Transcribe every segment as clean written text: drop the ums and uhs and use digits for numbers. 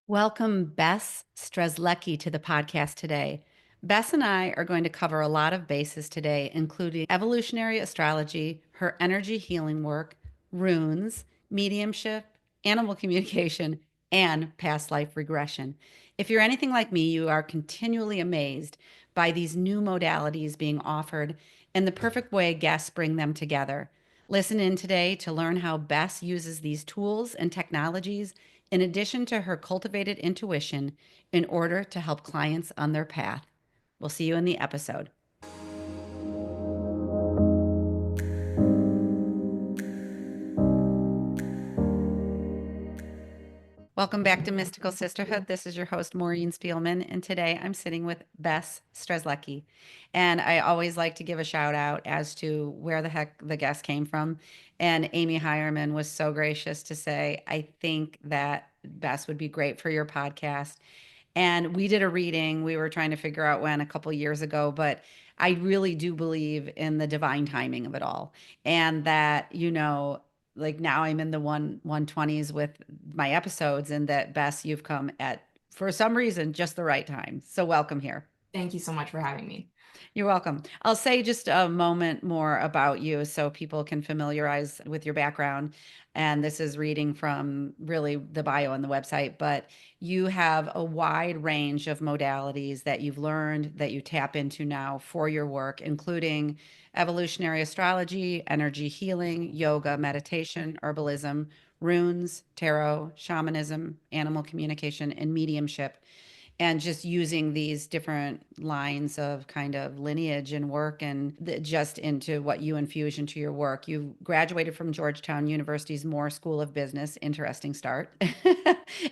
Welcome, Bess Strzelecki, to the podcast today. Bess and I are going to cover a lot of bases today, including evolutionary astrology, her energy healing work, runes, mediumship, animal communication, and past life regression. If you're anything like me, you are continually amazed by these new modalities being offered and the perfect way guests bring them together. Listen in today to learn how Bess uses these tools and technologies in addition to her cultivated intuition in order to help clients on their path. We'll see you in the episode. Welcome back to Mystical Sisterhood. This is your host, Maureen Spielman, and today I'm sitting with Bess Strzelecki. And I always like to give a shout out as to where the heck the guest came from. And Amy Hireman was so gracious to say, I think that Bess would be great for your podcast. And we did a reading. We were trying to figure out when a couple years ago, but I really do believe in the divine timing of it all. And that, like now I'm in the 120s with my episodes, and that Bess, you've come at, for some reason, just the right time. So welcome here. Thank you so much for having me. You're welcome. I'll say just a moment more about you so people can familiarize with your background. And this is reading from really the bio on the website, but you have a wide range of modalities that you've learned that you tap into now for your work, including evolutionary astrology, energy healing, yoga, meditation, herbalism, runes, tarot, shamanism, animal communication, and mediumship, and just using these different lines of kind of lineage and work and just into what you infuse into your work. You graduated from Georgetown University's Moore School of Business, interesting start,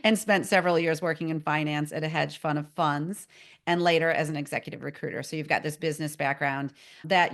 and spent several years working in finance at a hedge fund of funds and later as an executive recruiter. So you've got this business background that,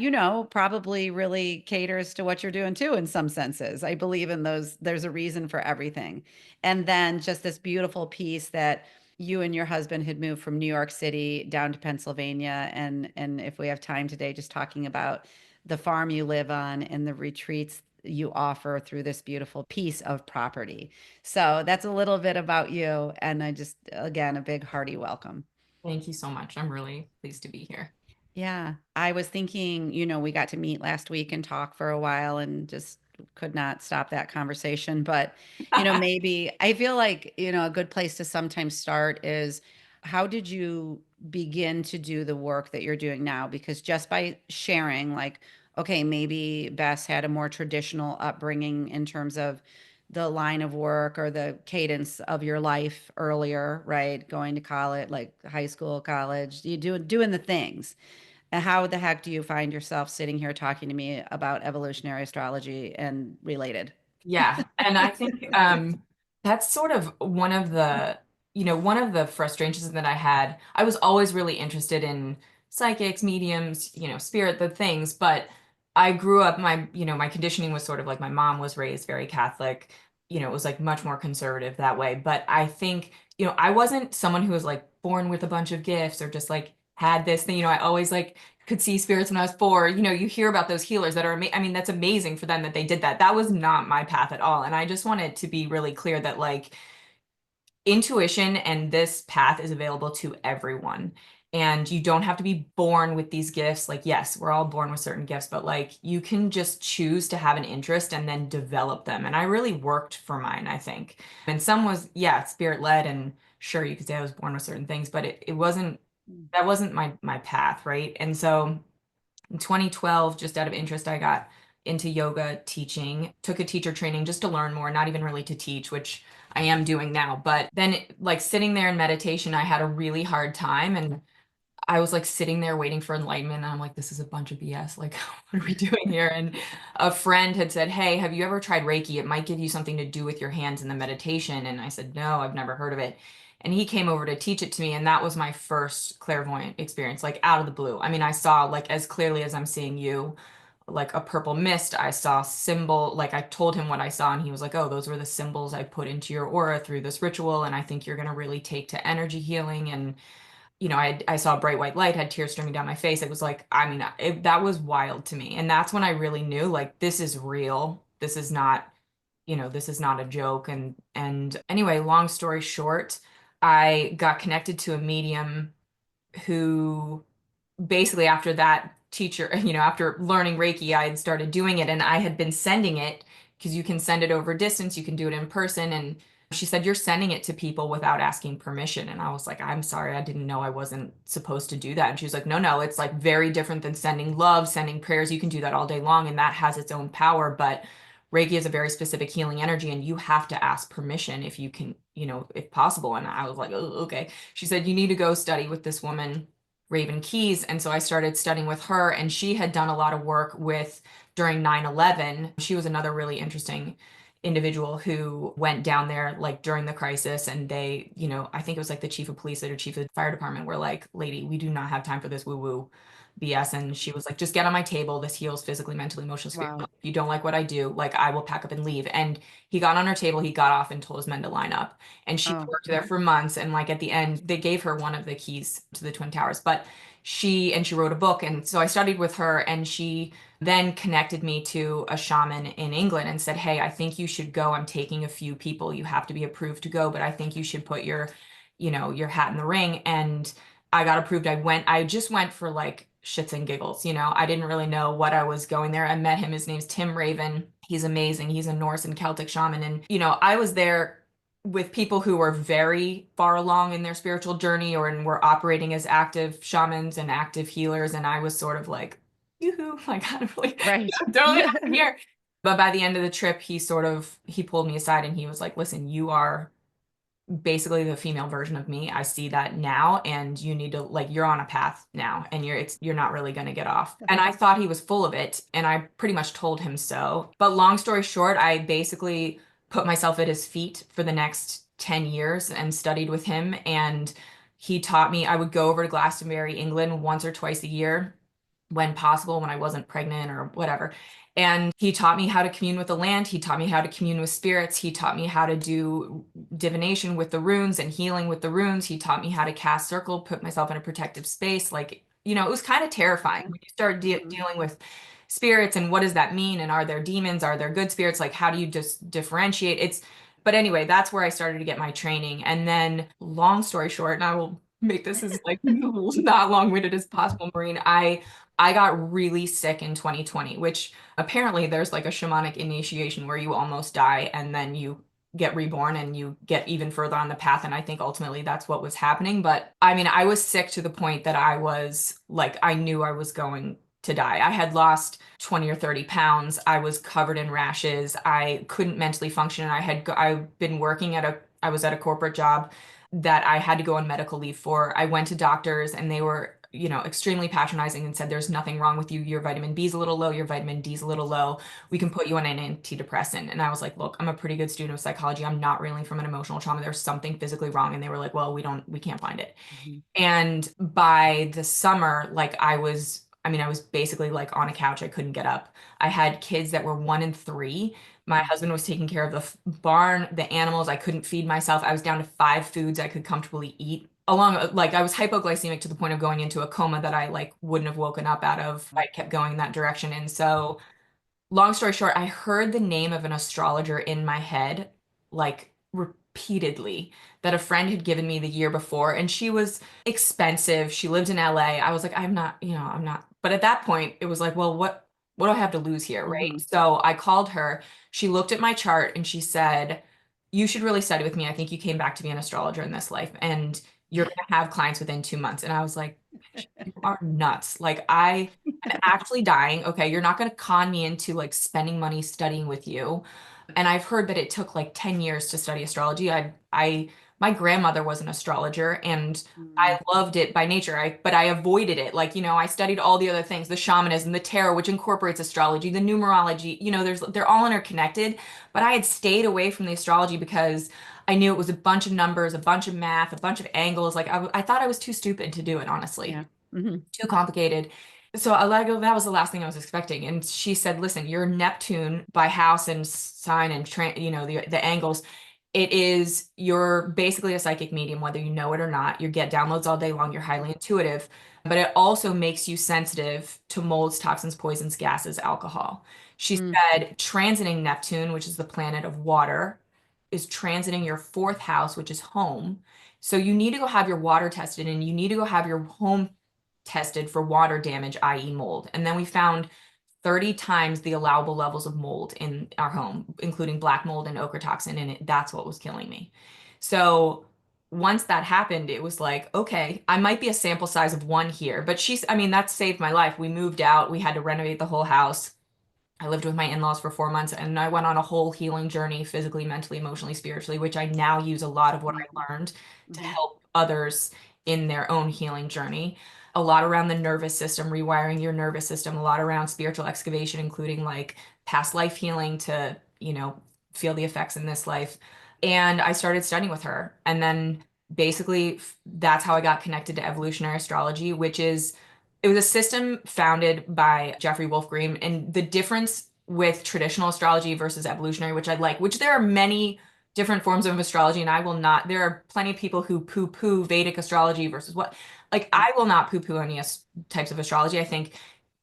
probably really caters to what you're doing too, in some senses. I believe in those, there's a reason for everything. And then just this beautiful piece that you and your husband had moved from New York City down to Pennsylvania, and if we have time today, just talking about the farm you live on and the retreats you offer through this beautiful piece of property. So that's a little bit about you, and I just, again, a big hearty welcome. Thank you so much. I'm really pleased to be here. Yeah, I was thinking, we got to meet last week and talk for a while and just could not stop that conversation. But, maybe I feel like, a good place to sometimes start is, how did you begin to do the work that you're doing now? Because just by sharing, like, okay, maybe Bess had a more traditional upbringing in terms of the line of work or the cadence of your life earlier, right? Going to college, like high school, college, you doing the things. And how the heck do you find yourself sitting here talking to me about evolutionary astrology and related? Yeah, and I think that's sort of one of the frustrations that I had. I was always really interested in psychics, mediums, spirit, the things, but I grew up, my conditioning was sort of like my mom was raised very Catholic. It was like much more conservative that way. But I think, I wasn't someone who was like born with a bunch of gifts or just like had this thing. I always like could see spirits when I was 4. You hear about those healers that are I mean, that's amazing for them that they did that. That was not my path at all. And I just wanted to be really clear that like intuition and this path is available to everyone. And you don't have to be born with these gifts. Like, yes, we're all born with certain gifts, but like you can just choose to have an interest and then develop them. And I really worked for mine, I think. And some was, yeah, spirit led. And sure, you could say I was born with certain things, but it wasn't, that wasn't my path, right? And so in 2012, just out of interest, I got into yoga teaching, took a teacher training just to learn more, not even really to teach, which I am doing now. But then, like sitting there in meditation, I had a really hard time. And I was like sitting there waiting for enlightenment. And I'm like, this is a bunch of BS. Like, what are we doing here? And a friend had said, hey, have you ever tried Reiki? It might give you something to do with your hands in the meditation. And I said, no, I've never heard of it. And he came over to teach it to me. And that was my first clairvoyant experience, like out of the blue. I mean, I saw like as clearly as I'm seeing you, like a purple mist. I saw symbol, like I told him what I saw, and he was like, oh, those were the symbols I put into your aura through this ritual. And I think you're going to really take to energy healing. And I saw a bright white light, had tears streaming down my face. It was like, I mean, that was wild to me. And that's when I really knew, like, this is real. This is not a joke. And anyway, long story short, I got connected to a medium who basically after that teacher, after learning Reiki, I had started doing it and I had been sending it because you can send it over distance, you can do it in person. And she said, "You're sending it to people without asking permission." And I was like, "I'm sorry, I didn't know I wasn't supposed to do that." And she was like, "No, no, it's like very different than sending love, sending prayers. You can do that all day long and that has its own power. But Reiki is a very specific healing energy and you have to ask permission if you can, if possible." And I was like, "Oh, okay." She said, "You need to go study with this woman, Raven Keys." And so I started studying with her, and she had done a lot of work with during 9/11. She was another really interesting individual who went down there like during the crisis, and they, I think it was like the chief of police or chief of the fire department were like, "Lady, we do not have time for this woo-woo BS." And she was like, "Just get on my table. This heals physically, mentally, emotionally, Wow. spiritually. If you don't like what I do, like I will pack up and leave." And he got on her table, he got off and told his men to line up. And she Oh, worked there for months. And like at the end, they gave her one of the keys to the Twin Towers. But she wrote a book. And so I studied with her, and she then connected me to a shaman in England and said, "Hey, I think you should go. I'm taking a few people. You have to be approved to go, but I think you should put your hat in the ring." And I got approved. I just went for like shits and giggles. I didn't really know what I was going there. I met him. His name's Tim Raven. He's amazing. He's a Norse and Celtic shaman. And, I was there with people who were very far along in their spiritual journey and were operating as active shamans and active healers. And I was sort of like, yoo-hoo, like, I don't really, right. don't really know what I'm here. But by the end of the trip, he pulled me aside and he was like, "Listen, you are basically the female version of me. I see that now, and you need to like you're on a path now, and you're not really going to get off." And I thought he was full of it, and I pretty much told him so. But long story short, I basically put myself at his feet for the next 10 years and studied with him, and he taught me. I would go over to Glastonbury, England once or twice a year when possible, when I wasn't pregnant or whatever. And he taught me how to commune with the land. He taught me how to commune with spirits. He taught me how to do divination with the runes and healing with the runes. He taught me how to cast circle, put myself in a protective space. Like, it was kind of terrifying when you start Mhm. dealing with spirits and what does that mean? And are there demons? Are there good spirits? Like, how do you just differentiate? But anyway, that's where I started to get my training. And then, long story short, and I will make this as like not long-winded as possible, Maureen, I got really sick in 2020, which apparently there's like a shamanic initiation where you almost die and then you get reborn and you get even further on the path. And I think ultimately that's what was happening. But I mean, I was sick to the point that I was like, I knew I was going to die. I had lost 20 or 30 pounds. I was covered in rashes. I couldn't mentally function. And I've been working I was at a corporate job that I had to go on medical leave for. I went to doctors and they were, extremely patronizing and said, "There's nothing wrong with you. Your vitamin B is a little low. Your vitamin D is a little low. We can put you on an antidepressant." And I was like, "Look, I'm a pretty good student of psychology. I'm not reeling from an emotional trauma. There's something physically wrong." And they were like, "Well, we can't find it." Mhm. And by the summer, like I was basically like on a couch. I couldn't get up. I had kids that were 1 and 3. My husband was taking care of the barn, the animals. I couldn't feed myself. I was down to 5 foods I could comfortably eat. Like I was hypoglycemic to the point of going into a coma that I like wouldn't have woken up out of if I kept going that direction. And so long story short, I heard the name of an astrologer in my head like repeatedly that a friend had given me the year before, and she was expensive. She lived in LA. I was like, I'm not. But at that point, it was like, well, what do I have to lose here, right? Mhm. So I called her. She looked at my chart and she said, "You should really study with me. I think you came back to be an astrologer in this life, and you're going to have clients within 2 months." And I was like, "You are nuts. Like I am actually dying. Okay, you're not going to con me into like spending money studying with you." And I've heard that it took like 10 years to study astrology. My grandmother was an astrologer and I Mm. loved it by nature. But I avoided it. Like, I studied all the other things, the shamanism, the tarot, which incorporates astrology, the numerology, they're all interconnected. But I had stayed away from the astrology because I knew it was a bunch of numbers, a bunch of math, a bunch of angles. Like I thought I was too stupid to do it, honestly, Yeah. Mhm. too complicated. So I let go. That was the last thing I was expecting. And she said, "Listen, your Neptune by house and sign and the angles, you're basically a psychic medium, whether you know it or not. You get downloads all day long. You're highly intuitive, but it also makes you sensitive to molds, toxins, poisons, gases, alcohol." She Mm. said, transiting Neptune, which is the planet of water, is transiting your fourth house, which is home. So you need to go have your water tested and you need to go have your home tested for water damage, i.e. mold. And then we found 30 times the allowable levels of mold in our home, including black mold and ochre toxin, and that's what was killing me. So once that happened, it was like, okay, I might be a sample size of one here, but I mean, that saved my life. We moved out, we had to renovate the whole house. I lived with my in-laws for 4 months and I went on a whole healing journey, physically, mentally, emotionally, spiritually, which I now use a lot of what I learned to Mm-hmm. help others in their own healing journey. A lot around the nervous system, rewiring your nervous system, a lot around spiritual excavation, including like past life healing to, feel the effects in this life. And I started studying with her. And then basically that's how I got connected to evolutionary astrology, which is it was a system founded by Jeffrey Wolf Green, and the difference with traditional astrology versus evolutionary, which I like, which there are many different forms of astrology, and I will not, there are plenty of people who poo-poo Vedic astrology versus what, like, I will not poo-poo any types of astrology. I think,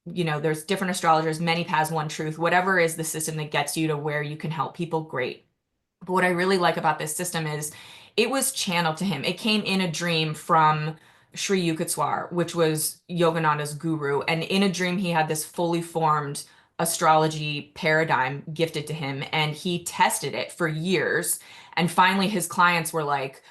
there's different astrologers, many paths, one truth, whatever is the system that gets you to where you can help people, great. But what I really like about this system is it was channeled to him. It came in a dream from Sri Yukteswar, which was Yogananda's guru. And in a dream, he had this fully formed astrology paradigm gifted to him. And he tested it for years. And finally, his clients were like,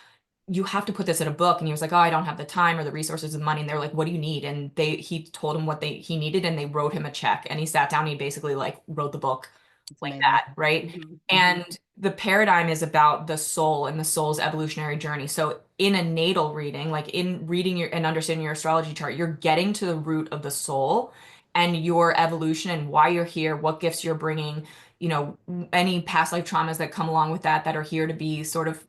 you have to put this in a book. And he was like, oh, I don't have the time or the resources and money. And they're like, what do you need? And he told him what he needed and they wrote him a check. And he sat down and he basically like wrote the book It's like amazing. that, right? Mm-hmm. Mm-hmm. And the paradigm is about the soul and the soul's evolutionary journey. So in a natal reading, like in reading your and understanding your astrology chart, you're getting to the root of the soul and your evolution and why you're here, what gifts you're bringing, any past life traumas that come along with that are here to be sort of,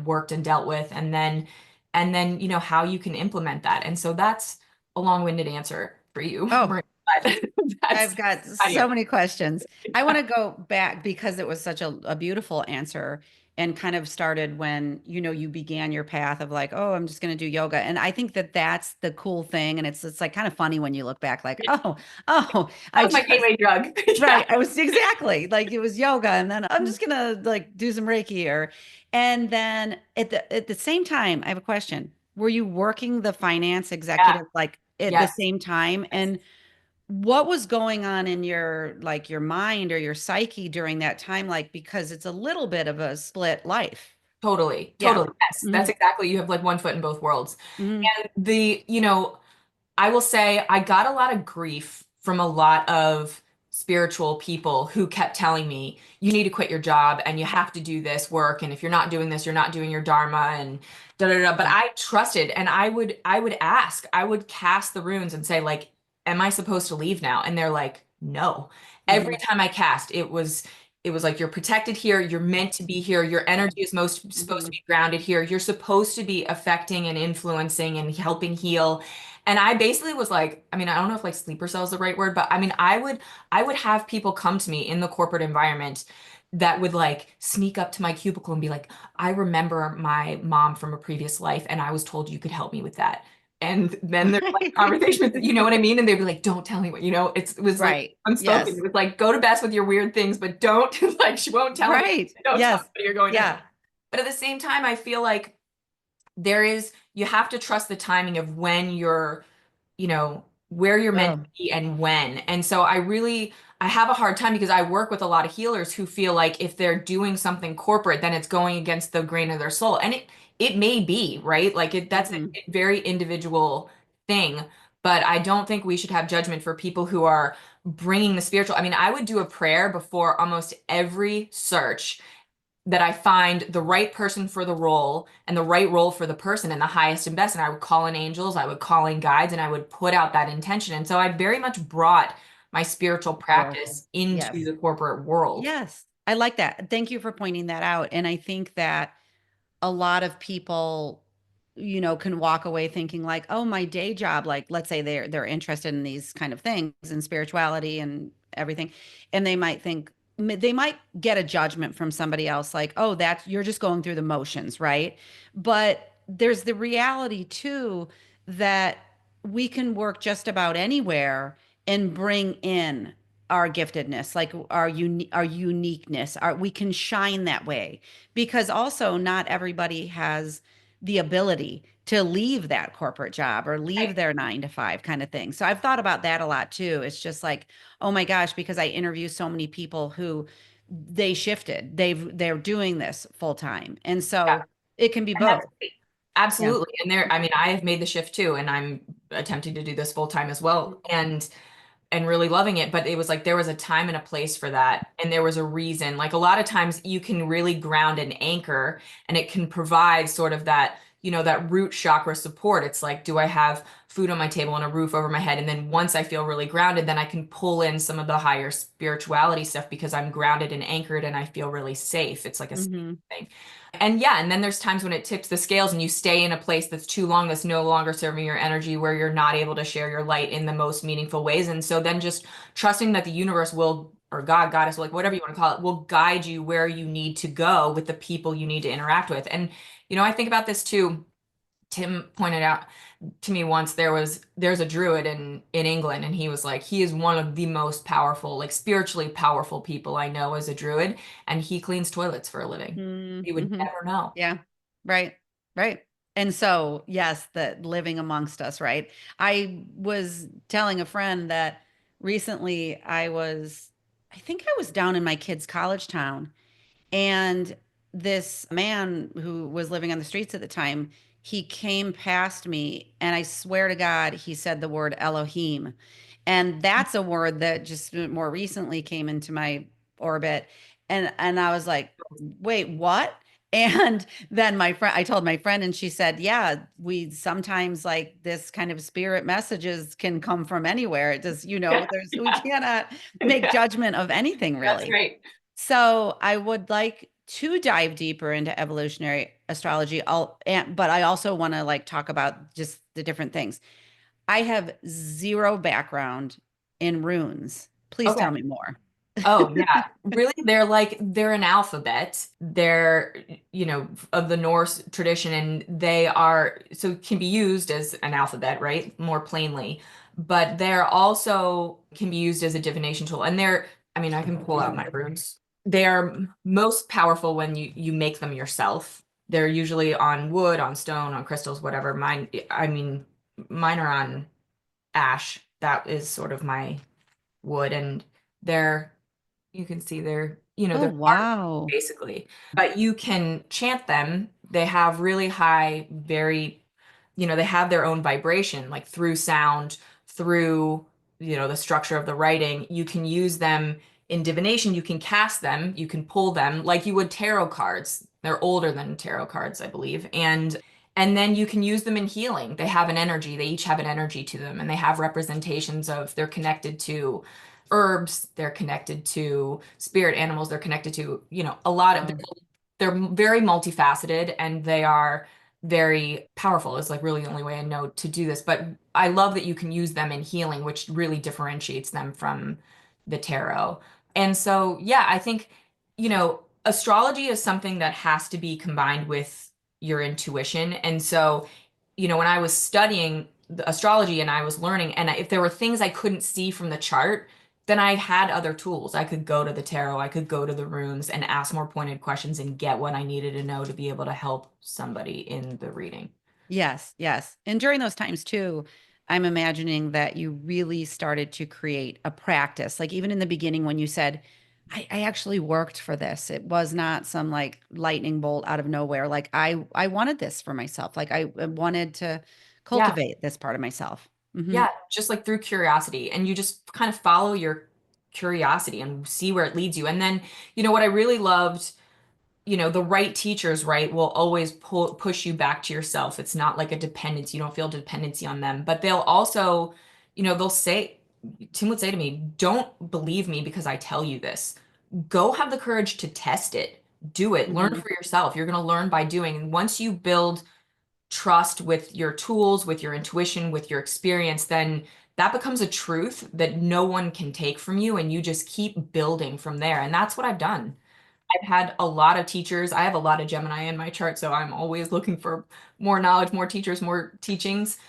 worked and dealt with, and then, how you can implement that. And so that's a long-winded answer for you, Oh, Maria, but that's I've got idea. so many questions. I want to go back because it was such a beautiful answer and kind of started when, you began your path of like, oh, I'm just going to do yoga. And I think that that's the cool thing. And it's like kind of funny when you look back like, oh, That I was my just, gateway drug. Yeah, right. I was exactly like it was yoga. And then I'm just going to like do some Reiki and then at the same time, I have a question. Were you working the finance yeah, executive like at the yes. same time? Yes. And what was going on in your like your mind or your psyche during that time? Like, because it's a little bit of a split life. Totally, Yeah. totally. Yes, Hmm. that's exactly. You have like one foot in both worlds. Hmm. And I will say I got a lot of grief from a lot of spiritual people who kept telling me, you need to quit your job and you have to do this work. And if you're not doing this, you're not doing your dharma and da da da. But I trusted and I would ask, I would cast the runes and say, like, am I supposed to leave now? And they're like, no. Every Hmm. time I cast, it was like you're protected here, you're meant to be here, your energy is most supposed to Hmm. be grounded here, you're supposed to be affecting and influencing and helping heal. And I basically was like, I mean, I don't know if like sleeper cell is the right word, but I mean, I would have people come to me in the corporate environment that would like sneak up to my cubicle and be like, I remember my mom from a previous life, and I was told you could help me with that. And then there's like conversation with, you know what I mean? And they'd be like, don't tell anyone, it was like Right. unspoken. Yes. It was like, go to Bess with your weird things, but don't, like, she won't tell anyone. Right. Don't tell Yes. anybody you're going to Yeah. help. But at the same time, I feel like you have to trust the timing of when where you're meant to Oh. be and when. And so I have a hard time because I work with a lot of healers who feel like if they're doing something corporate, then it's going against the grain of their soul. And it may be, right? Like that's a Hmm. very individual thing, but I don't think we should have judgment for people who are bringing the spiritual. I mean, I would do a prayer before almost every search that I find the right person for the role and the right role for the person and the highest and best. And I would call in angels, I would call in guides, and I would put out that intention. And so I very much brought my spiritual Work. practice into Yes. the corporate world. Yes. I like that. Thank you for pointing that out. And I think that a lot of people can walk away thinking like, oh, my day job, like let's say they're interested in these kind of things and spirituality and everything, and they might get a judgment from somebody else like, oh, that's you're just going through the motions, right? But there's the reality too that we can work just about anywhere and bring in our giftedness, like our uniqueness, we can shine that way because also not everybody has the ability to leave that corporate job or leave Right. their 9 to 5 kind of thing. So I've thought about that a lot too. It's just like, oh my gosh, because I interview so many people who they shifted. They're doing this full time. And Yeah. so it can be And that's both. great. Yeah. Absolutely. And there, I mean, I have made the shift too, and I'm attempting to do this full time as well. And really loving it. But it was like there was a time and a place for that. And there was a reason. Like a lot of times you can really ground and anchor, and it can provide sort of that, that root chakra support. It's like, do I have food on my table and a roof over my head? And then once I feel really grounded, then I can pull in some of the higher spirituality stuff because I'm grounded and anchored and I feel really safe. It's like a safe Hmm. thing. And yeah, and then there's times when it tips the scales and you stay in a place that's too long, that's no longer serving your energy, where you're not able to share your light in the most meaningful ways. And so then just trusting that the universe will, or God, goddess, like whatever you want to call it, will guide you where you need to go with the people you need to interact with. And, I think about this too. Tim pointed out to me once there's a druid in England, and he was like, he is one of the most powerful, like spiritually powerful people I know as a druid, and he cleans toilets for a living. You would Mm-hmm. never know. Yeah. Right. Right. And so, yes, the living amongst us, right? I was telling a friend that recently I think I was down in my kid's college town. And this man who was living on the streets at the time, he came past me, and I swear to God, he said the word Elohim. And that's a word that just more recently came into my orbit. And I was like, wait, what? And then I told my friend, and she said, yeah, we sometimes like this kind of spirit messages can come from anywhere. It does, we Yeah, cannot make yeah, judgment of anything that's really. right. So I would like to dive deeper into evolutionary astrology. But I also want to like talk about just the different things. I have zero background in runes. Please Okay. tell me more. Oh, yeah. Really, they're an alphabet. They're, of the Norse tradition, and they are so can be used as an alphabet, right? More plainly. But they're also can be used as a divination tool. And I mean, I can pull out my runes. They are most powerful when you make them yourself. They're usually on wood, on stone, on crystals, whatever. Mine are on ash. That is sort of my wood, and they're you can see Oh, they're hard wow. basically, but you can chant them. They have really high, very, they have their own vibration, like through sound, through, the structure of the writing. You can use them in divination. You can cast them, you can pull them like you would tarot cards. They're older than tarot cards, I believe. And then you can use them in healing. They have an energy. They each have an energy to them, and they have representations of they're connected to herbs, they're connected to spirit animals, they're connected to, a lot of Wow. they're very multifaceted, and they are very powerful. It's like really the only way I know to do this. But I love that you can use them in healing, which really differentiates them from the tarot. And so, yeah, I think, astrology is something that has to be combined with your intuition. And so, when I was studying the astrology and I was learning, and if there were things I couldn't see from the chart, then I had other tools. I could go to the tarot, I could go to the runes and ask more pointed questions and get what I needed to know to be able to help somebody in the reading. Yes, yes. And during those times too, I'm imagining that you really started to create a practice. Like even in the beginning when you said, I actually worked for this. It was not some like lightning bolt out of nowhere. Like I wanted this for myself. Like I wanted to Yeah. cultivate this part of myself. Hmm. Yeah, just like through curiosity. And you just kind of follow your curiosity and see where it leads you. And then, what I really loved, the right teachers, right, will always push you back to yourself. It's not like a dependency. You don't feel dependency on them, but they'll also, they'll say, Tim would say to me, don't believe me because I tell you this. Go have the courage to test it. Do it. Learn Hmm. for yourself. You're going to learn by doing. And once you build trust with your tools, with your intuition, with your experience, then that becomes a truth that no one can take from you. And you just keep building from there. And that's what I've done. I've had a lot of teachers. I have a lot of Gemini in my chart, so I'm always looking for more knowledge, more teachers, more teachings.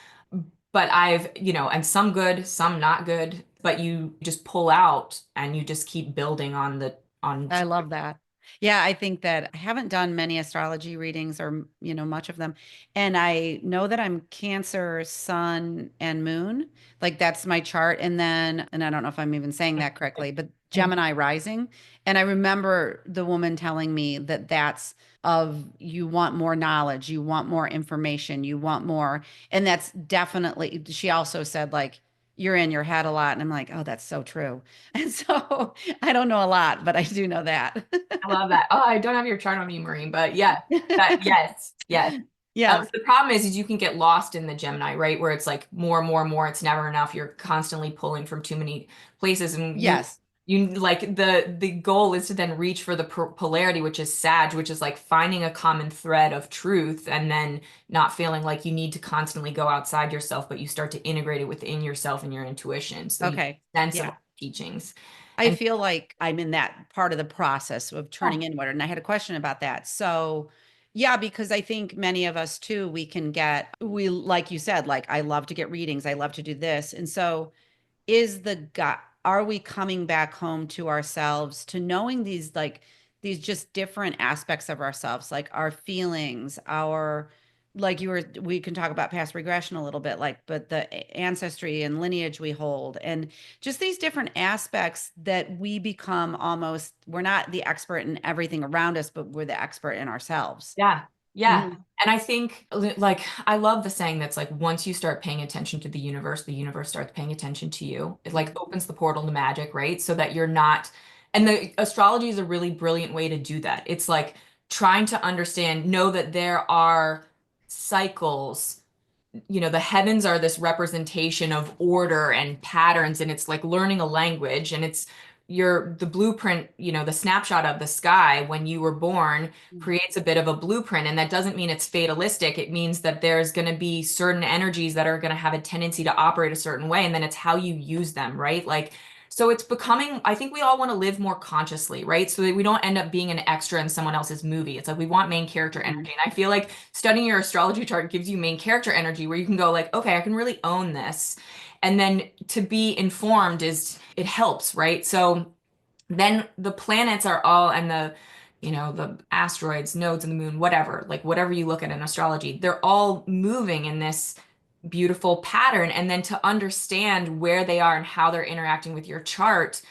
But and some good, some not good, but you just pull out and you just keep building on I love that. Yeah, I think that I haven't done many astrology readings or, much of them. And I know that I'm Cancer, Sun, and Moon. Like that's my chart. And then, and I don't know if I'm even saying that correctly, but Gemini rising. And I remember the woman telling me that that's of you want more knowledge, you want more information, you want more. And that's definitely, she also said, like, you're in your head a lot. And I'm like, oh, that's so true. And so I don't know a lot, but I do know that. I love that. Oh, I don't have your chart on me, Maureen, but yeah, that yes, yes. Yes. The problem is you can get lost in the Gemini, right? Where it's like more, more, more. It's never enough. You're constantly pulling from too many places, and Yes. you like the goal is to then reach for the polarity, which is Sag, which is like finding a common thread of truth, and then not feeling like you need to constantly go outside yourself, but you start to integrate it within yourself and your intuition, so you Okay. sense of Yeah. all the teachings. I And feel like I'm in that part of the process of yeah, turning inward. And I had a question about that. So, yeah, because I think many of us too, like you said, like, I love to get readings, I love to do this. And so, is the God, are we coming back home to ourselves, to knowing these, like, these just different aspects of ourselves, like our feelings, like we can talk about past regression a little bit, like, but the ancestry and lineage we hold, and just these different aspects that we become almost, we're not the expert in everything around us, but we're the expert in ourselves. yeah, yeah. Mhm. And I think like I love the saying that's like once you start paying attention to the universe starts paying attention to you. It like Mhm. opens the portal to magic, right? So that you're not, and the astrology is a really brilliant way to do that. It's like trying to understand, know that there are cycles, the heavens are this representation of order and patterns, and it's like learning a language, and it's the blueprint, the snapshot of the sky when you were born creates a bit of a blueprint, and that doesn't mean it's fatalistic. It means that there's going to be certain energies that are going to have a tendency to operate a certain way, and then it's how you use them, right? Like, so it's becoming, I think we all want to live more consciously, right? So that we don't end up being an extra in someone else's movie. It's like we want main character Mhm. energy. And I feel like studying your astrology chart gives you main character energy where you can go like, okay, I can really own this. And then to be informed it helps, right? So then the planets are all, and the asteroids, nodes in the moon, whatever, like whatever you look at in astrology, they're all moving in this beautiful pattern. And then to understand where they are and how they're interacting with your chart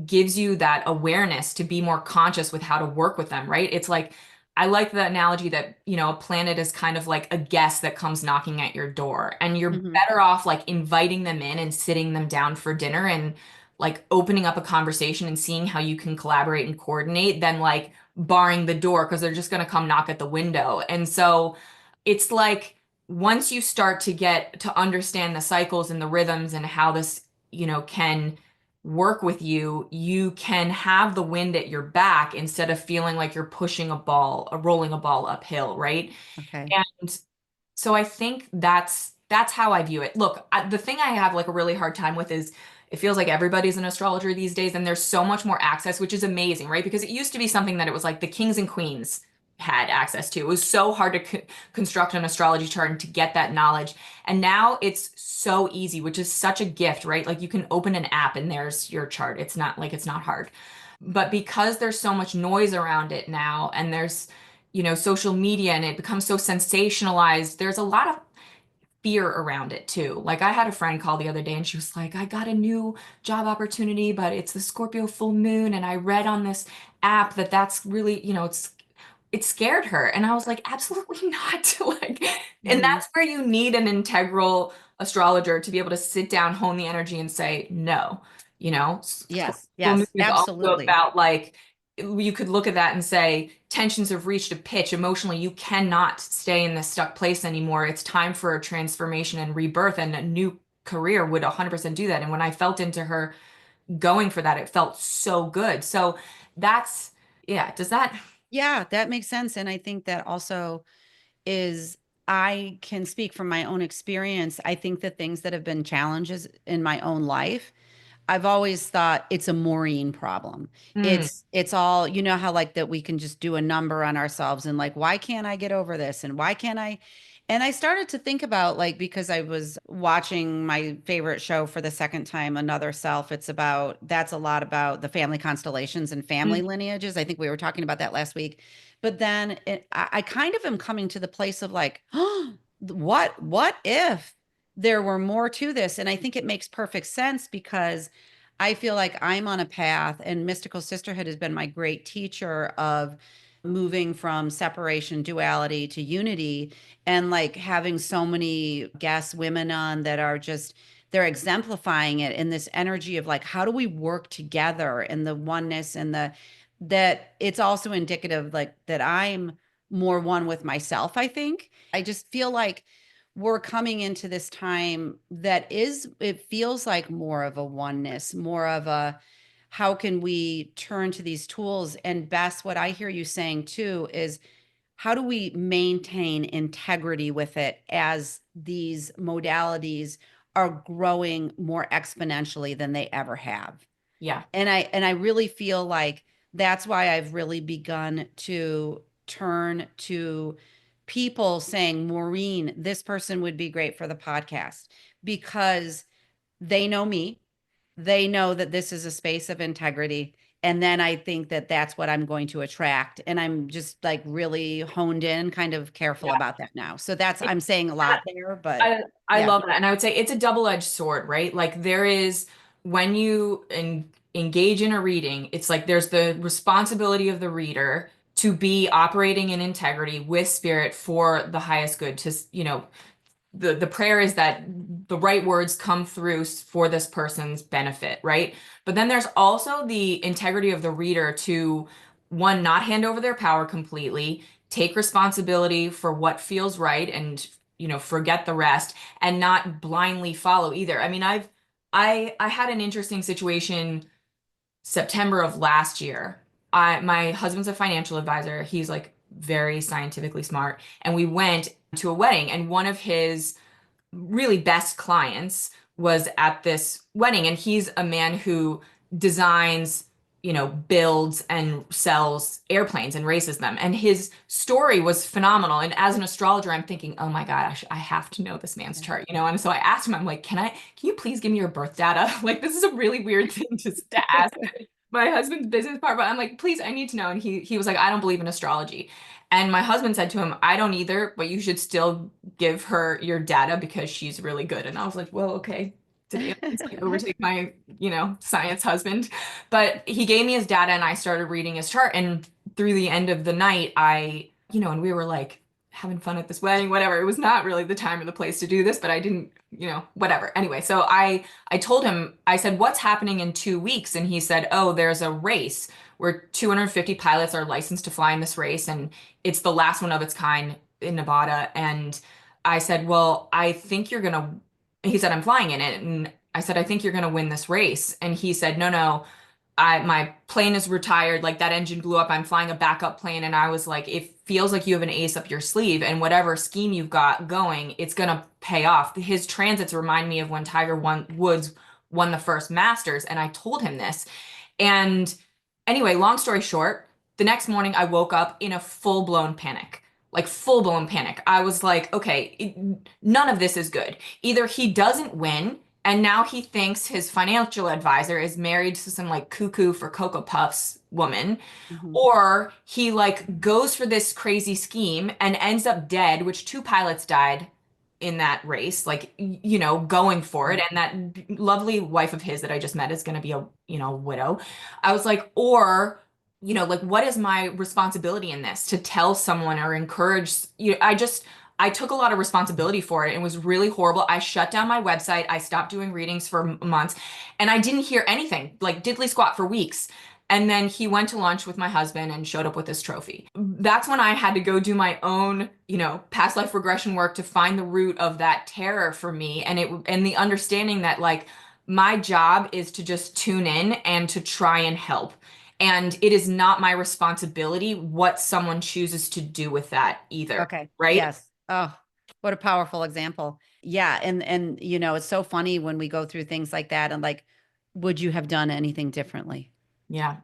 gives you that awareness to be more conscious with how to work with them, right? It's like, I like the analogy that, a planet is kind of like a guest that comes knocking at your door, and you're Mhm. better off like inviting them in and sitting them down for dinner and like opening up a conversation and seeing how you can collaborate and coordinate than like barring the door because they're just going to come knock at the window. And so it's like once you start to get to understand the cycles and the rhythms and how this, can work with you, you can have the wind at your back instead of feeling like you're pushing a ball, rolling a ball uphill, right? Okay. And so I think that's how I view it. Look, the thing I have like a really hard time with is it feels like everybody's an astrologer these days, and there's so much more access, which is amazing, right? Because it used to be something that it was like the kings and queens had access to. It was so hard to construct an astrology chart and to get that knowledge. And now it's so easy, which is such a gift, right? Like you can open an app and there's your chart. It's not hard. But because there's so much noise around it now, and there's social media, and it becomes so sensationalized, there's a lot of fear around it too. Like I had a friend call the other day and she was like, I got a new job opportunity, but it's the Scorpio full moon. And I read on this app that's really, it scared her. And I was like, absolutely not. Like, and Mhm. that's where you need an integral astrologer to be able to sit down, hone the energy and say, no, Yes. full moon Yes. is also Absolutely. about like, you could look at that and say, tensions have reached a pitch emotionally. You cannot stay in this stuck place anymore. It's time for a transformation and rebirth, and a new career would 100% do that. And when I felt into her going for that, it felt so good. So that's, yeah, does that? Yeah, that makes sense. And I think that also is, I can speak from my own experience. I think the things that have been challenges in my own life, I've always thought it's a Maureen problem. Mm, It's all, how like that we can just do a number on ourselves and like, why can't I get over this? And why can't I? And I started to think about, like, because I was watching my favorite show for the second time, Another Self. That's a lot about the family constellations and family Mm. lineages. I think we were talking about that last week. But then I kind of am coming to the place of like, oh, what if there were more to this? And I think it makes perfect sense because I feel like I'm on a path, and Mystical Sisterhood has been my great teacher of moving from separation, duality to unity, and like having so many guests, women on that are just, they're exemplifying it in this energy of like, how do we work together in the oneness and the, that it's also indicative like that I'm more one with myself. I think I just feel like we're coming into this time that is, it feels like more of a oneness, more of a, how can we turn to these tools? And Bess, what I hear you saying too is, how do we maintain integrity with it as these modalities are growing more exponentially than they ever have? Yeah. And I really feel like that's why I've really begun to turn to people saying, Maureen, this person would be great for the podcast, because they know me. They know that this is a space of integrity. And then I think that that's what I'm going to attract. And I'm just like really honed in, kind of careful Yeah. about that now. So that's, I'm saying a lot there, but I yeah. love that. And I would say it's a double-edged sword, right? Like there is when you engage in a reading, it's like there's the responsibility of the reader to be operating in integrity with spirit for the highest good to, the prayer is that the right words come through for this person's benefit, right? But then there's also the integrity of the reader to one, not hand over their power completely, take responsibility for what feels right and forget the rest and not blindly follow either. I mean, I had an interesting situation September of last year. My husband's a financial advisor. He's like very scientifically smart, and we went to a wedding, and one of his really best clients was at this wedding, and he's a man who designs, builds and sells airplanes and races them. And his story was phenomenal. And as an astrologer, I'm thinking, oh my gosh, I have to know this man's chart, And so I asked him, I'm like, can you please give me your birth data? Like, this is a really weird thing to ask my husband's business partner. But I'm like, please, I need to know. And he was like, I don't believe in astrology. And my husband said to him, I don't either, but you should still give her your data because she's really good. And I was like, well, okay. Did aliens like overtake my, science husband? But he gave me his data and I started reading his chart. And through the end of the night, and we were like having fun at this wedding, whatever. It was not really the time or the place to do this, but I didn't, whatever. Anyway, so I told him, I said, what's happening in 2 weeks? And he said, oh, there's a race where 250 pilots are licensed to fly in this race. And it's the last one of its kind in Nevada. And I said, well, I think you're gonna, he said, I'm flying in it. And I said, I think you're gonna win this race. And he said, no, no, my plane is retired, like that engine blew up. I'm flying a backup plane. And I was like, it feels like you have an ace up your sleeve, and whatever scheme you've got going, it's gonna pay off. His transits remind me of when Woods won the first Masters, and I told him this. And anyway, long story short, the next morning I woke up in a full-blown panic. Like full-blown panic. I was like, okay, none of this is good. Either he doesn't win, and now he thinks his financial advisor is married to some like cuckoo for Cocoa Puffs woman, Mhm. or he like goes for this crazy scheme and ends up dead, which two pilots died in that race, like, going for it. And that lovely wife of his that I just met is going to be a, widow. I was like, or, like, what is my responsibility in this to tell someone or encourage, I took a lot of responsibility for it. It was really horrible. I shut down my website. I stopped doing readings for months and I didn't hear anything, like diddly squat for weeks. And then he went to lunch with my husband and showed up with his trophy. That's when I had to go do my own, past life regression work to find the root of that terror for me. And the understanding that like my job is to just tune in and to try and help. And it is not my responsibility what someone chooses to do with that either. Okay. Right? Yes. Oh, what a powerful example. Yeah. And it's so funny when we go through things like that and like, would you have done anything differently? Yeah.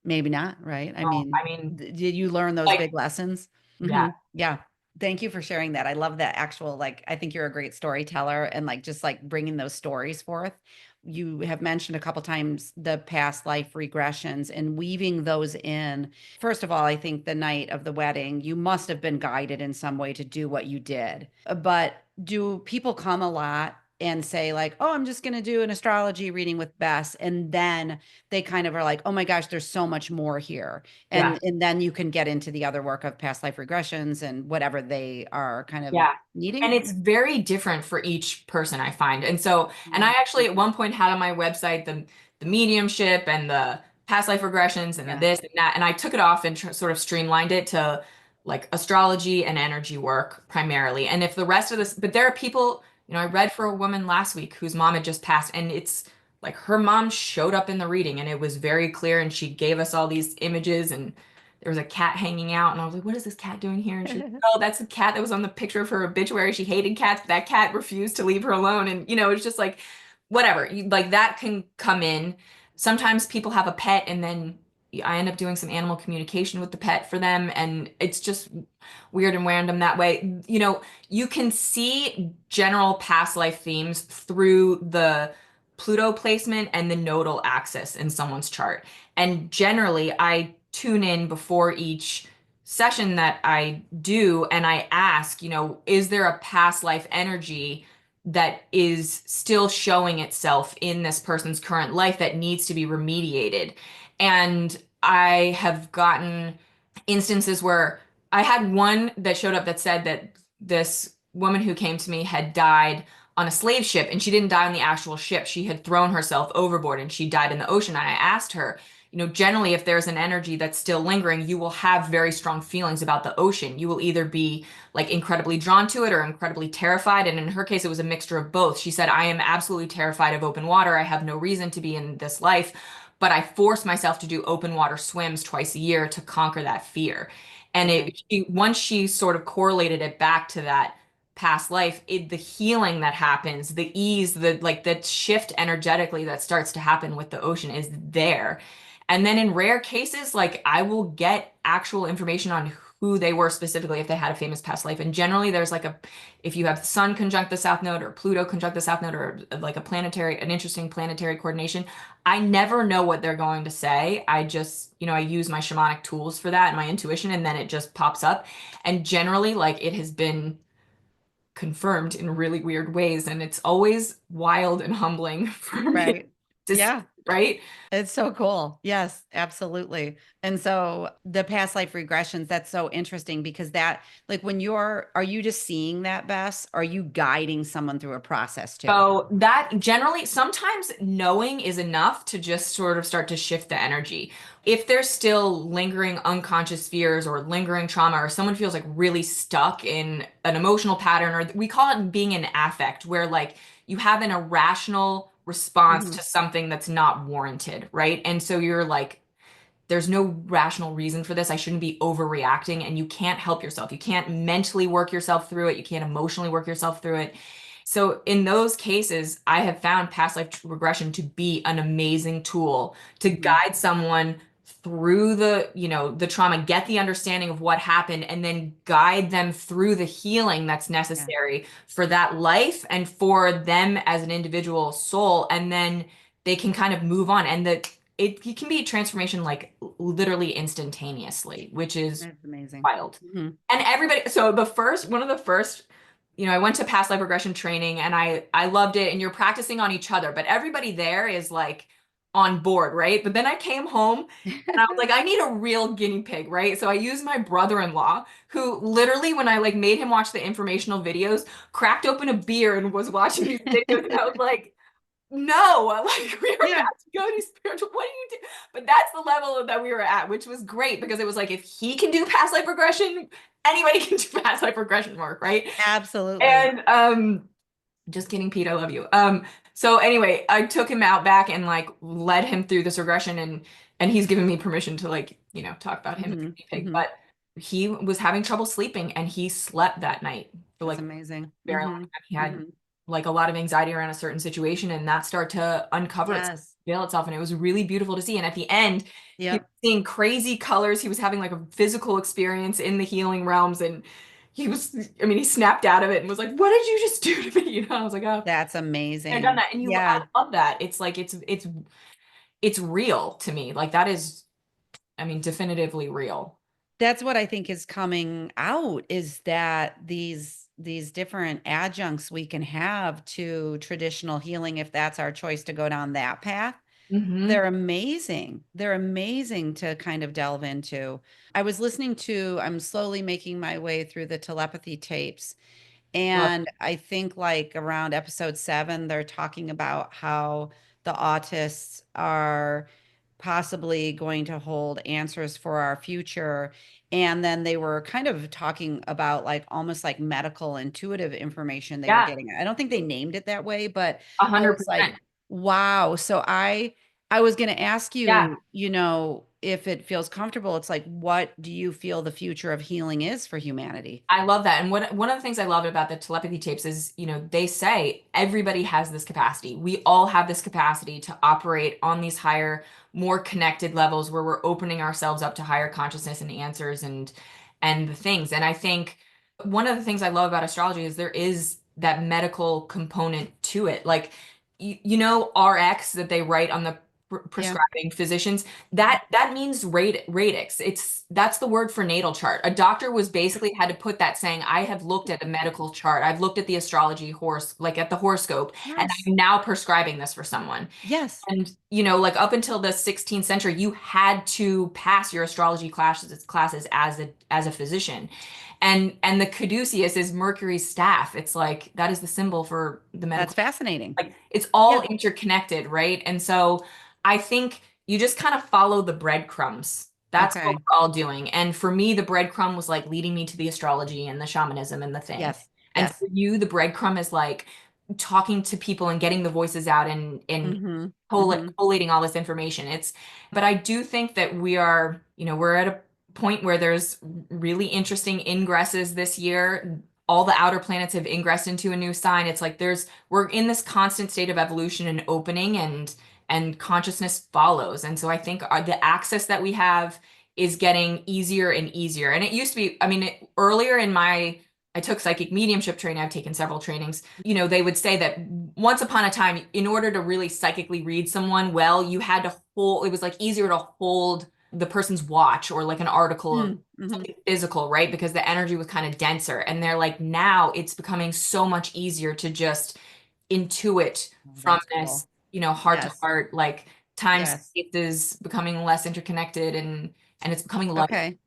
Maybe not, right? I No, mean, I mean, did you learn those like, big lessons? yeah. Yeah. Thank you for sharing that. I love that actual, like, I think you're a great storyteller and like just like bringing those stories forth. You have mentioned a couple times the past life regressions and weaving those in. First of all, I think the night of the wedding, you must have been guided in some way to do what you did. But do people come a lot and say, like, oh, I'm just going to do an astrology reading with Bess? And then they kind of are like, oh my gosh, there's so much more here. Yeah. And then you can get into the other work of past life regressions and whatever they are kind of Yeah. And needing. it's very different for each person, I find. And so, and I Mhm. actually at one point had on my website the mediumship and the past life regressions and the Yeah. this and that. And I took it off and sort of streamlined it to like astrology and energy work primarily. And if the rest of this, but there are people, I read for a woman last week whose mom had just passed, and it's like her mom showed up in the reading and it was very clear, and she gave us all these images, and there was a cat hanging out, and I was like, what is this cat doing here? And she's like, oh, that's the cat that was on the picture of her obituary. She hated cats, but that cat refused to leave her alone. And, it's just like, whatever. Like that can come in. Sometimes people have a pet, and then I end up doing some animal communication with the pet for them. And it's just weird and random that way. You can see general past life themes through the Pluto placement and the nodal axis in someone's chart. And generally, I tune in before each session that I do and I ask, is there a past life energy that is still showing itself in this person's current life that needs to be remediated? And I have gotten instances where I had one that showed up that said that this woman who came to me had died on a slave ship, and she didn't die on the actual ship. She had thrown herself overboard and she died in the ocean. And I asked her, generally, if there's an energy that's still lingering, you will have very strong feelings about the ocean. You will either be like incredibly drawn to it or incredibly terrified. And in her case, it was a mixture of both. She said, I am absolutely terrified of open water. I have no reason to be in this life, but I force myself to do open water swims twice a year to conquer that fear. And Okay. once she sort of correlated it back to that past life, the healing that happens, the ease, the shift energetically that starts to happen with the ocean is there. And then in rare cases, like I will get actual information on who they were specifically if they had a famous past life. And generally there's like if you have Sun conjunct the South Node or Pluto conjunct the South Node or like an interesting planetary coordination, I never know what they're going to say. I just, I use my shamanic tools for that and my intuition, and then it just pops up. And generally, like it has been confirmed in really weird ways. And it's always wild and humbling for me Right. to see, Yeah. right? It's so cool. Yes, absolutely. And so the past life regressions, that's so interesting because that, like are you just seeing that, Bess? Are you guiding someone through a process too? So that generally, sometimes knowing is enough to just sort of start to shift the energy. If there's still lingering unconscious fears or lingering trauma, or someone feels like really stuck in an emotional pattern, or we call it being an affect, where like you have an irrational response Mhm. to something that's not warranted, right? And so you're like, there's no rational reason for this. I shouldn't be overreacting, and you can't help yourself. You can't mentally work yourself through it. You can't emotionally work yourself through it. So in those cases, I have found past life regression to be an amazing tool to Mhm. guide someone through the trauma, get the understanding of what happened, and then guide them through the healing that's Yeah. necessary for that life and for them as an individual soul. And then they can kind of move on. And it can be a transformation like literally instantaneously, which is That's amazing. wild. Mhm. And everybody, so one of the first, I went to past life regression training, and I loved it, and you're practicing on each other, but everybody there is like on board, right? But then I came home and I was like, I need a real guinea pig, right? So I used my brother-in-law, who literally, when I like made him watch the informational videos, cracked open a beer and was watching these videos, and I was like, no, like we are Yeah. about to go to spiritual. What do you do? But that's the level that we were at, which was great because it was like if he can do past life regression, anybody can do past life regression work, right? Absolutely. And just kidding, Pete, I love you. So anyway, I took him out back and like led him through this regression, and he's given me permission to like, talk about him as a Mhm. guinea pig. Mhm. But he was having trouble sleeping, and he slept that night for That's like amazing. very long Mhm. time. He had Mhm. like a lot of anxiety around a certain situation, and that started to uncover itself, Yes. reveal itself, and it was really beautiful to see. And at the end, he was Yep. seeing crazy colors. He was having like a physical experience in the healing realms, and I mean, he snapped out of it and was like, "What did you just do to me?" I was like, "Oh, That's I've done amazing. that." And I Yeah. love that. It's like it's real to me. Like that is, I mean, definitively real. That's what I think is coming out, is that these different adjuncts we can have to traditional healing, if that's our choice to go down that path. Hmm. They're amazing. They're amazing to kind of delve into. I'm slowly making my way through the telepathy tapes. Love. And I think like around episode 7, they're talking about how the autists are possibly going to hold answers for our future. And then they were kind of talking about like almost like medical intuitive information they were Yeah, getting. I don't think they named it that way, but a I hundred was like, percent. wow. So I was going to ask Yeah. you, if it feels comfortable, it's like, what do you feel the future of healing is for humanity? I love that. And one of the things I loved about the telepathy tapes is, they say everybody has this capacity. We all have this capacity to operate on these higher, more connected levels where we're opening ourselves up to higher consciousness and answers and the things. And I think one of the things I love about astrology is there is that medical component to it. Like RX that they write on the Yeah. prescribing physicians, that means radix. That's the word for natal chart. A doctor was basically had to put that saying, I have looked at a medical chart. I've looked at the astrology horse, like at the horoscope, and Yes. I'm now prescribing this for someone. Yes. And like up until the 16th century, you had to pass your astrology classes as a physician. And the caduceus is Mercury's staff. It's like that is the symbol for the That's medical, fascinating. like it's all Yeah. interconnected, right? And so I think you just kind of follow the breadcrumbs. That's what Okay. we're all doing. And for me, the breadcrumb was like leading me to the astrology and the shamanism and the thing. Yes. And Yes. for you, the breadcrumb is like talking to people and getting the voices out and Mm-hmm. Mm-hmm. collating all this information. But I do think that we're at a point where there's really interesting ingresses this year. All the outer planets have ingressed into a new sign. It's like we're in this constant state of evolution and opening and consciousness follows. And so I think the access that we have is getting easier and easier. And it used to be, I mean, earlier I took psychic mediumship training. I've taken several trainings. They would say that once upon a time, in order to really psychically read someone well, you had to hold, it was like easier to hold the person's watch or like an article of Mm-hmm. something physical, right? Because the energy was kind of denser. And they're like, now it's becoming so much easier to just intuit Oh, from that's this, cool. heart to Yes. heart, like time Yes. space is becoming less interconnected and it's becoming light. Okay.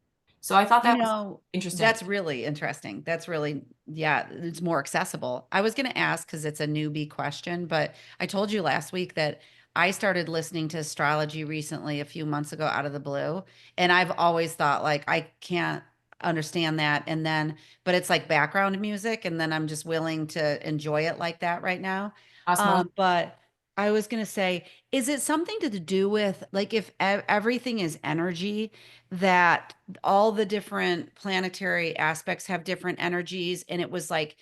So I thought You that was know, interesting. that's really interesting. That's really, yeah, it's more accessible. I was going to ask because it's a newbie question, but I told you last week that I started listening to astrology recently a few months ago out of the blue. And I've always thought, like, I can't understand that. And then, but it's like background music. And then I'm just willing to enjoy it like that right now. Osmosis. But I was going to say, is it something to do with like if everything is energy, that all the different planetary aspects have different energies, and it was like,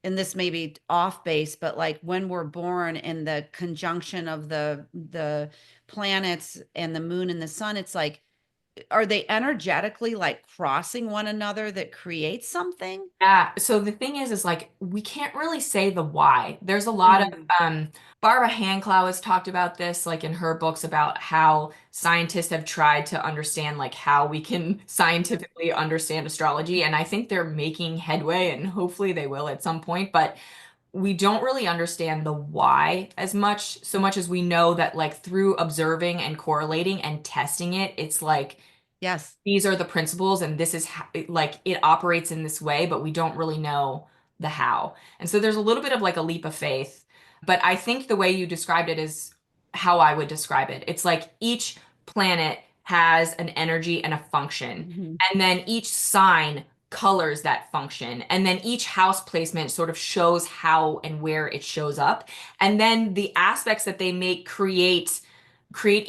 and this may be off base, but like when we're born in the conjunction of the planets and the moon and the sun, it's like, are they energetically like crossing one another that creates something? Yeah. So the thing is like we can't really say the why. There's a lot of Mm, Barbara Hanclaw has talked about this, like in her books about how scientists have tried to understand like how we can scientifically understand astrology. And I think they're making headway and hopefully they will at some point. But we don't really understand the why as much, so much as we know that like through observing and correlating and testing it, it's like yes. these are the principles and this is how, like it operates in this way, but we don't really know the how. And so there's a little bit of like a leap of faith. But I think the way you described it is how I would describe it. It's like each planet has an energy and a function, Hmm. and then each sign colors that function. And then each house placement sort of shows how and where it shows up. And then the aspects that they make create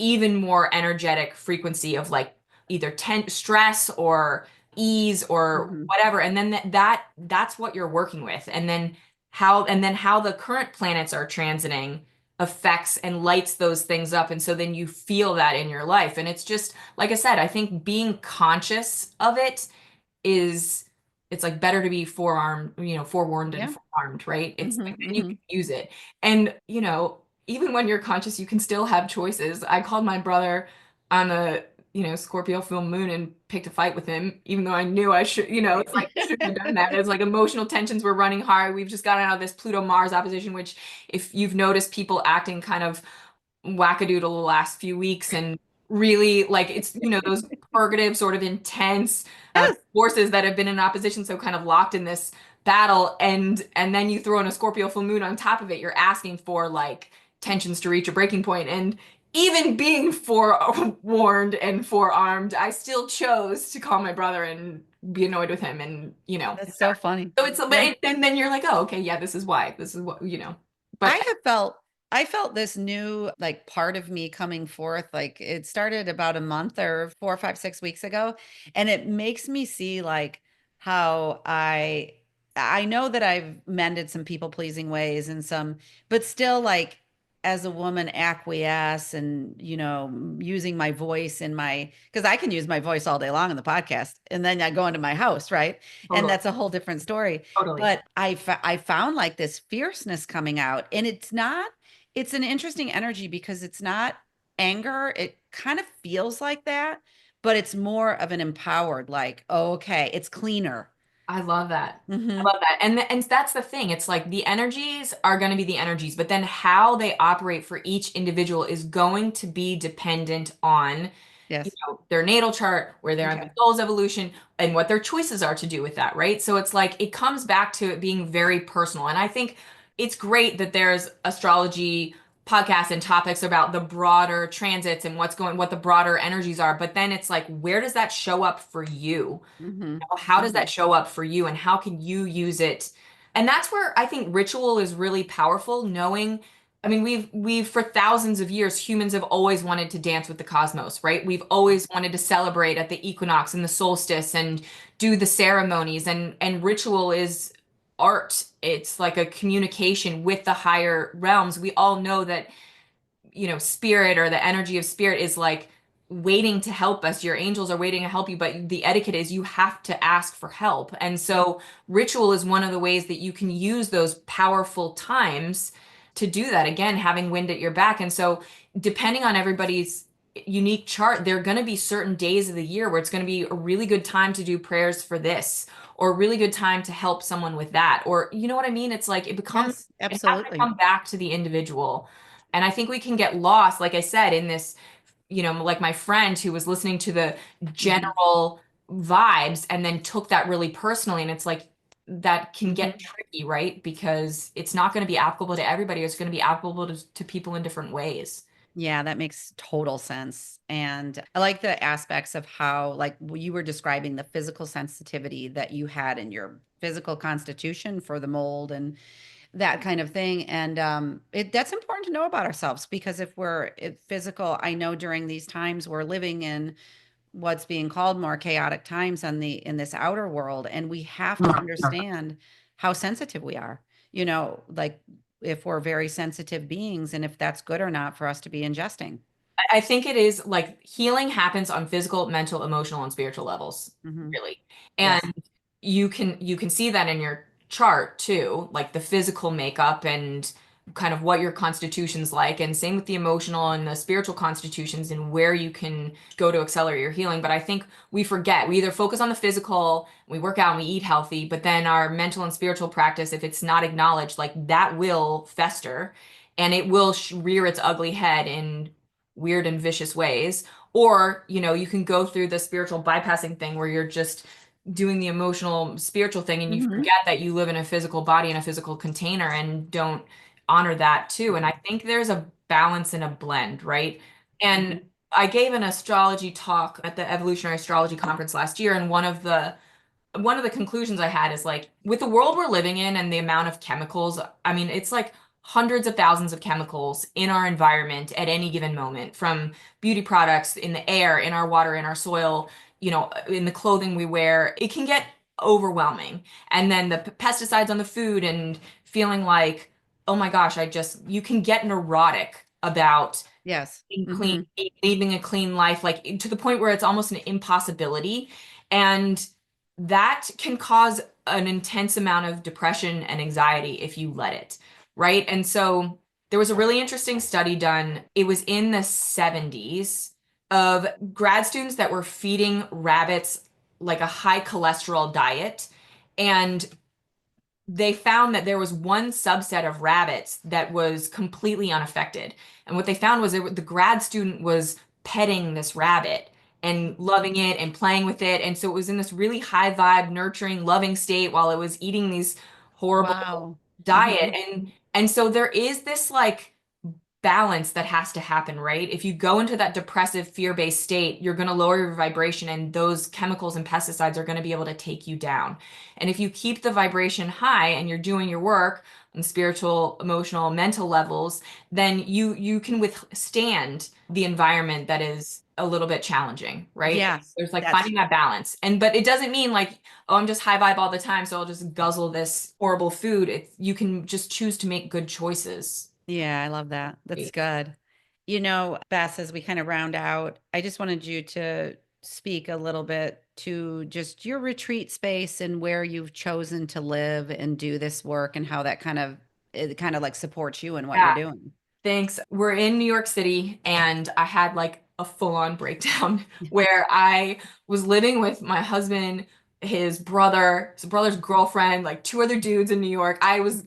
even more energetic frequency of like either stress or ease or Hmm. whatever, and then that's what you're working with, and then how the current planets are transiting affects and lights those things up, and so then you feel that in your life, and it's just like I said, I think being conscious of it is it's like better to be forearmed, forewarned and Yeah. forearmed, right? It's Hmm. like then you Hmm. can use it. And, even when you're conscious, you can still have choices. I called my brother on a, Scorpio full moon and picked a fight with him, even though I knew I should, Right. it's like I shouldn't have done that. It's like emotional tensions were running hard. We've just gotten out of this Pluto Mars opposition, which if you've noticed people acting kind of wackadoodle the last few weeks and really like it's those purgative sort of intense Yes. forces that have been in opposition, so kind of locked in this battle, and then you throw in a Scorpio full moon on top of it. You're asking for like tensions to reach a breaking point, and even being forewarned and forearmed, I still chose to call my brother and be annoyed with him, and That's so funny. so it's Yeah. and then you're like, oh, okay, yeah, this is why, this is what I but have felt I felt this new like part of me coming forth. Like it started about a month or 4, 5, 6 weeks ago. And it makes me see like how I know that I've mended some people pleasing ways and some, but still like as a woman acquiesce and using my voice in my because I can use my voice all day long in the podcast and then I go into my house, right? And totally, that's a whole different story. totally. But I found like this fierceness coming out, and it's an interesting energy because it's not anger. It kind of feels like that, but it's more of an empowered, like, oh, okay, it's cleaner. I love that. I Hmm. love that. And that's the thing. It's like the energies are going to be the energies, but then how they operate for each individual is going to be dependent on, Yes. their natal chart, where they're in the Okay. soul's evolution, and what their choices are to do with that, right? So it's like it comes back to it being very personal. And I think it's great that there's astrology podcasts and topics about the broader transits and what the broader energies are, but then it's like, where does that show up for you? Hmm. How does that Hmm. show up for you, and how can you use it? And that's where I think ritual is really powerful, knowing, I mean, we've for thousands of years, humans have always wanted to dance with the cosmos, right? We've always wanted to celebrate at the equinox and the solstice and do the ceremonies, and ritual is art. It's like a communication with the higher realms. We all know that spirit, or the energy of spirit, is like waiting to help us. Your angels are waiting to help you, but the etiquette is you have to ask for help. And so ritual is one of the ways that you can use those powerful times to do that. Again, having wind at your back. And so depending on everybody's unique chart, there are going to be certain days of the year where it's going to be a really good time to do prayers for this, or a really good time to help someone with that, or you know what I mean? It's like Yes, it has to absolutely. come back to the individual. And I think we can get lost, like I said, in this, like my friend who was listening to the Hmm. general vibes and then took that really personally. And it's like that can get Hmm. tricky, right? Because it's not going to be applicable to everybody. It's going to be applicable to people in different ways. Yeah, that makes total sense. And I like the aspects of how, like, you were describing the physical sensitivity that you had in your physical constitution for the mold and that kind of thing. And that's important to know about ourselves because if physical, I know during these times we're living in what's being called more chaotic times in this outer world, and we have to understand how sensitive we are. Like if we're very sensitive beings, and if that's good or not for us to be ingesting. I think it is like healing happens on physical, mental, emotional, and spiritual levels, Hmm. really. And Yes. you can see that in your chart too, like the physical makeup and kind of what your constitution's like, and same with the emotional and the spiritual constitutions, and where you can go to accelerate your healing. But I think we forget. We either focus on the physical, we work out and we eat healthy, but then our mental and spiritual practice, if it's not acknowledged, like that will fester, and it will rear its ugly head in weird and vicious ways. Or, you can go through the spiritual bypassing thing where you're just doing the emotional spiritual thing, and you Hmm. forget that you live in a physical body, in a physical container, and don't honor that too. And I think there's a balance and a blend, right? And Hmm. I gave an astrology talk at the Evolutionary Astrology Conference last year, and one of the conclusions I had is like, with the world we're living in and the amount of chemicals, I mean, it's like hundreds of thousands of chemicals in our environment at any given moment, from beauty products in the air, in our water, in our soil, in the clothing we wear. It can get overwhelming. And then the pesticides on the food, and feeling like, oh my gosh, you can get neurotic about Yes. being clean, Hmm. leading a clean life, like to the point where it's almost an impossibility. And that can cause an intense amount of depression and anxiety if you let it, right? And so there was a really interesting study done. It was in the 70s of grad students that were feeding rabbits like a high cholesterol diet. And they found that there was one subset of rabbits that was completely unaffected. And what they found was the grad student was petting this rabbit and loving it and playing with it. And so it was in this really high vibe, nurturing, loving state while it was eating these horrible Wow. diet. And so there is this like balance that has to happen, right? If you go into that depressive, fear-based state, you're going to lower your vibration, and those chemicals and pesticides are going to be able to take you down. And if you keep the vibration high and you're doing your work on spiritual, emotional, mental levels, then you can withstand the environment that is a little bit challenging, right? Yeah, There's like that's finding that balance. And but it doesn't mean like, oh, I'm just high vibe all the time, so I'll just guzzle this horrible food. You can just choose to make good choices. yeah, I love that. That's good. Bess, as we kind of round out, I just wanted you to speak a little bit to just your retreat space and where you've chosen to live and do this work and how that kind of like supports you in what you're Yeah. doing. Thanks. We're in New York City, and I had like a full-on breakdown where I was living with my husband, his brother's girlfriend, like two other dudes in New York. I was,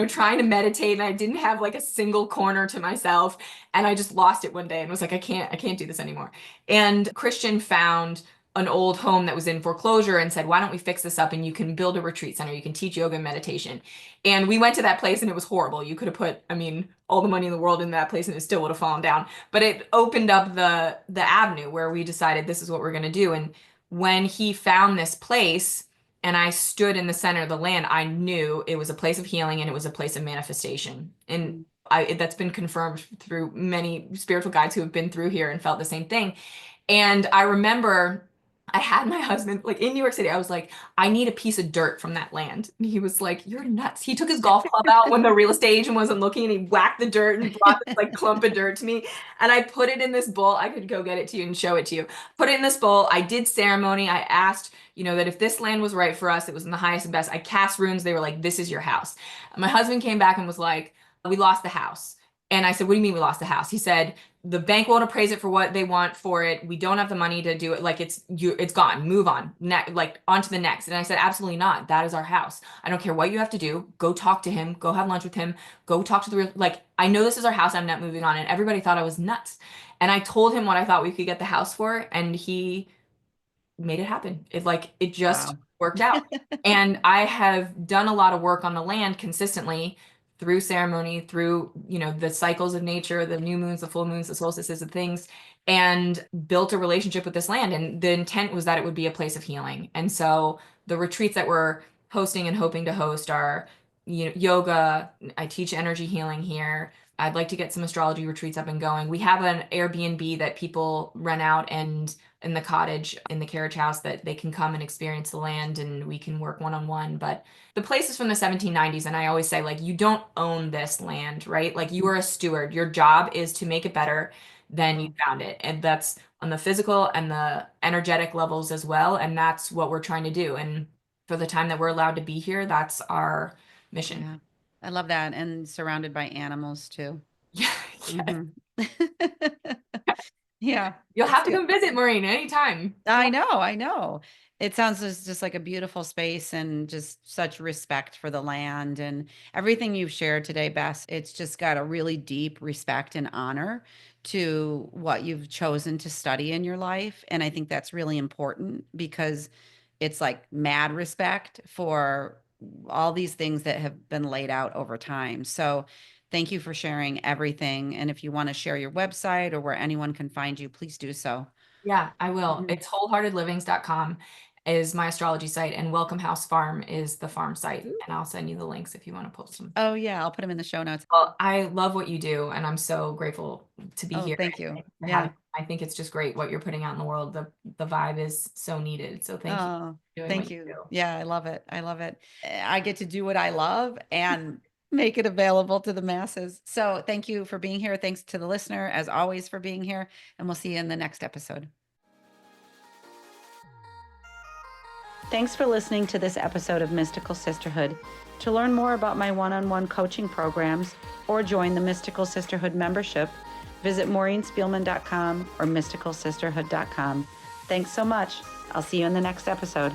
trying to meditate, and I didn't have like a single corner to myself, and I just lost it one day and was like, I can't do this anymore. And Christian found an old home that was in foreclosure and said, why don't we fix this up and you can build a retreat center, you can teach yoga and meditation. And we went to that place and it was horrible. You could have put, I mean, all the money in the world in that place and it still would have fallen down. But it opened up the avenue where we decided this is what we're going to do. And when he found this place and I stood in the center of the land, I knew it was a place of healing and it was a place of manifestation. And Mm. that's been confirmed through many spiritual guides who have been through here and felt the same thing. And I remember I had my husband, like in New York City, I was like, I need a piece of dirt from that land. And he was like, you're nuts. He took his golf club out when the real estate agent wasn't looking and he whacked the dirt and brought this like clump of dirt to me. And I put it in this bowl. I could go get it to you and show it to you. Put it in this bowl. I did ceremony. I asked, that if this land was right for us, it was in the highest and best. I cast runes. They were like, this is your house. And my husband came back and was like, we lost the house. And I said, what do you mean we lost the house? He said, the bank won't appraise it for what they want for it. We don't have the money to do it. Like it's gone. Move on. Like on to the next. And I said, absolutely not. That is our house. I don't care what you have to do. Go talk to him. Go have lunch with him. Go talk to the real, like, I know this is our house. I'm not moving on. And everybody thought I was nuts. And I told him what I thought we could get the house for. And he made it happen. It just Wow. worked out. And I have done a lot of work on the land consistently through ceremony, through, the cycles of nature, the new moons, the full moons, the solstices and things, and built a relationship with this land. And the intent was that it would be a place of healing. And so the retreats that we're hosting and hoping to host are, yoga. I teach energy healing here. I'd like to get some astrology retreats up and going. We have an Airbnb that people rent out and in the cottage in the carriage house that they can come and experience the land and we can work one-on-one. But the place is from the 1790s. And I always say, like, you don't own this land, right? Like, you are a steward. Your job is to make it better than you Wow. found it. And that's on the physical and the energetic levels as well. And that's what we're trying to do. And for the time that we're allowed to be here, that's our mission. Yeah. I love that. And surrounded by animals too. Yeah. Yeah. Hmm. Yeah, You'll it's have to good. come visit, Maureen, anytime. I know, I know. It sounds just like a beautiful space and just such respect for the land and everything you've shared today, Bess. It's just got a really deep respect and honor to what you've chosen to study in your life. And I think that's really important because it's like mad respect for all these things that have been laid out over time. So thank you for sharing everything. And if you want to share your website or where anyone can find you, please do so. Yeah, I will. Mhm. It's wholeheartedlivings.com is my astrology site, and Welcome House Farm is the farm site. And I'll send you the links if you want to post them. Oh, yeah, I'll put them in the show notes. Well, I love what you do, and I'm so grateful to be Oh, here thank and you. thank you for having Yeah. me. I think it's just great what you're putting out in the world. The vibe is so needed. So thank you Oh, for doing what thank you you. do. Yeah, I love it. I love it. I get to do what I love and make it available to the masses. So thank you for being here. Thanks to the listener, as always, for being here. And we'll see you in the next episode. Thanks for listening to this episode of Mystical Sisterhood. To learn more about my one-on-one coaching programs or join the Mystical Sisterhood membership, visit MaureenSpielman.com or MysticalSisterhood.com. Thanks so much. I'll see you in the next episode.